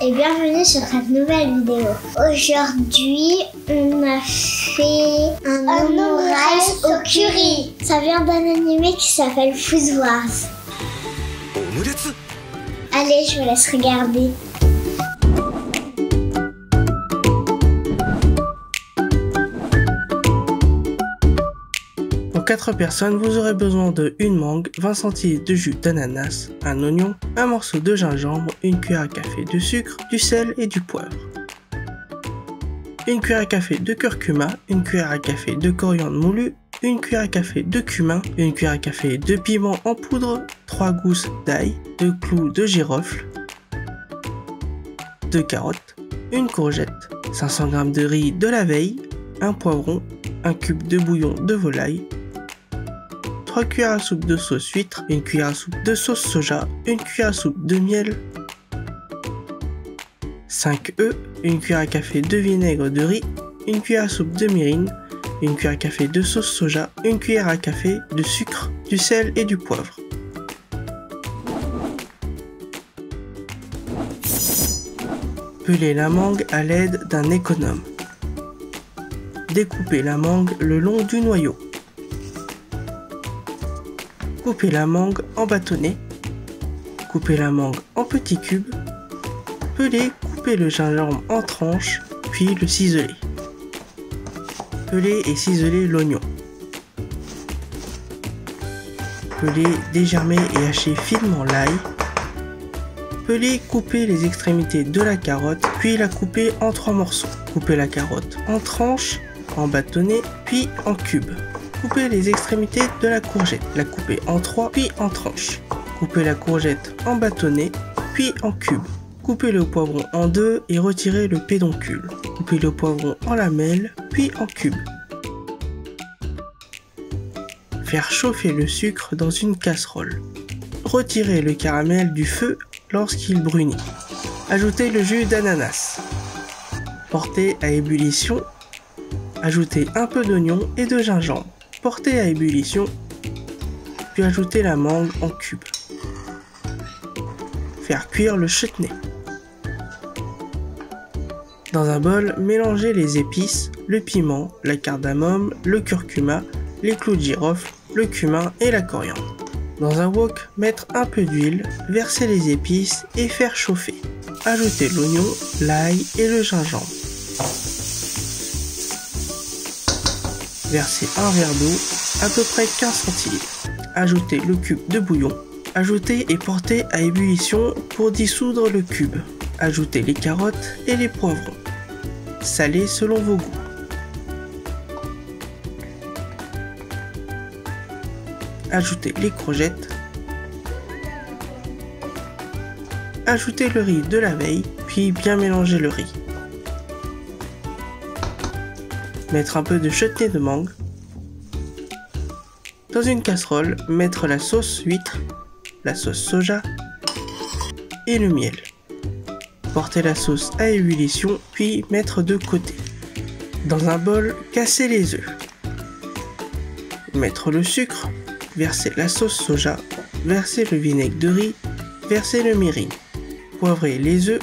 et bienvenue sur cette nouvelle vidéo. Aujourd'hui, on a fait un omurice au curry. Ça vient d'un animé qui s'appelle Food Wars. Allez, je vous laisse regarder. Pour 4 personnes, vous aurez besoin de une mangue, 20 centilitres de jus d'ananas, un oignon, un morceau de gingembre, une cuillère à café de sucre, du sel et du poivre. Une cuillère à café de curcuma, une cuillère à café de coriandre moulu, une cuillère à café de cumin, une cuillère à café de piment en poudre, 3 gousses d'ail, 2 clous de girofle, 2 carottes, une courgette, 500 g de riz de la veille, un poivron, un cube de bouillon de volaille, 3 cuillères à soupe de sauce huître, une cuillère à soupe de sauce soja, une cuillère à soupe de miel, 5 œufs, une cuillère à café de vinaigre de riz, une cuillère à soupe de mirin, une cuillère à café de sauce soja, une cuillère à café de sucre, du sel et du poivre. Pelez la mangue à l'aide d'un économe. Découpez la mangue le long du noyau. Coupez la mangue en bâtonnets. Coupez la mangue en petits cubes. Pelez, coupez le gingembre en tranches, puis le ciselez. Pelez et ciselez l'oignon. Pelez, dégermez et hachez finement l'ail. Pelez, coupez les extrémités de la carotte, puis la coupez en 3 morceaux. Coupez la carotte en tranches, en bâtonnets, puis en cubes. Coupez les extrémités de la courgette, la coupez en 3, puis en tranches. Coupez la courgette en bâtonnets, puis en cubes. Coupez le poivron en 2 et retirez le pédoncule. Coupez le poivron en lamelles, puis en cubes. Faire chauffer le sucre dans une casserole. Retirez le caramel du feu lorsqu'il brunit. Ajoutez le jus d'ananas. Portez à ébullition. Ajoutez un peu d'oignon et de gingembre. Portez à ébullition, puis ajoutez la mangue en cubes. Faire cuire le chutney. Dans un bol, mélangez les épices, le piment, la cardamome, le curcuma, les clous de girofle, le cumin et la coriandre. Dans un wok, mettre un peu d'huile, verser les épices et faire chauffer. Ajoutez l'oignon, l'ail et le gingembre. Versez un verre d'eau, à peu près 15 centilitres. Ajoutez le cube de bouillon. Ajoutez et portez à ébullition pour dissoudre le cube. Ajoutez les carottes et les poivrons. Salez selon vos goûts. Ajoutez les courgettes. Ajoutez le riz de la veille, puis bien mélanger le riz. Mettre un peu de chutney de mangue. Dans une casserole, mettre la sauce huître, la sauce soja et le miel. Porter la sauce à ébullition, puis mettre de côté. Dans un bol, casser les œufs. Mettre le sucre, verser la sauce soja, verser le vinaigre de riz, verser le mirin. Poivrer les œufs,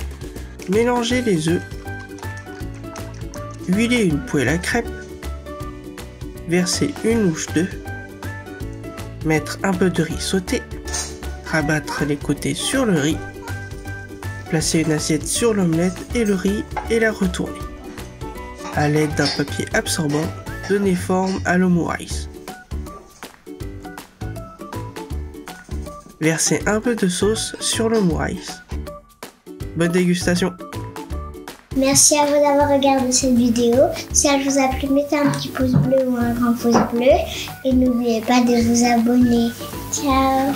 mélanger les œufs. Huiler une poêle à crêpes, verser une louche d'œuf, mettre un peu de riz sauté, rabattre les côtés sur le riz, placer une assiette sur l'omelette et le riz et la retourner. À l'aide d'un papier absorbant, donner forme à l'omurice. Versez un peu de sauce sur l'omurice. Bonne dégustation! Merci à vous d'avoir regardé cette vidéo. Si elle vous a plu, mettez un petit pouce bleu ou un grand pouce bleu. Et n'oubliez pas de vous abonner. Ciao!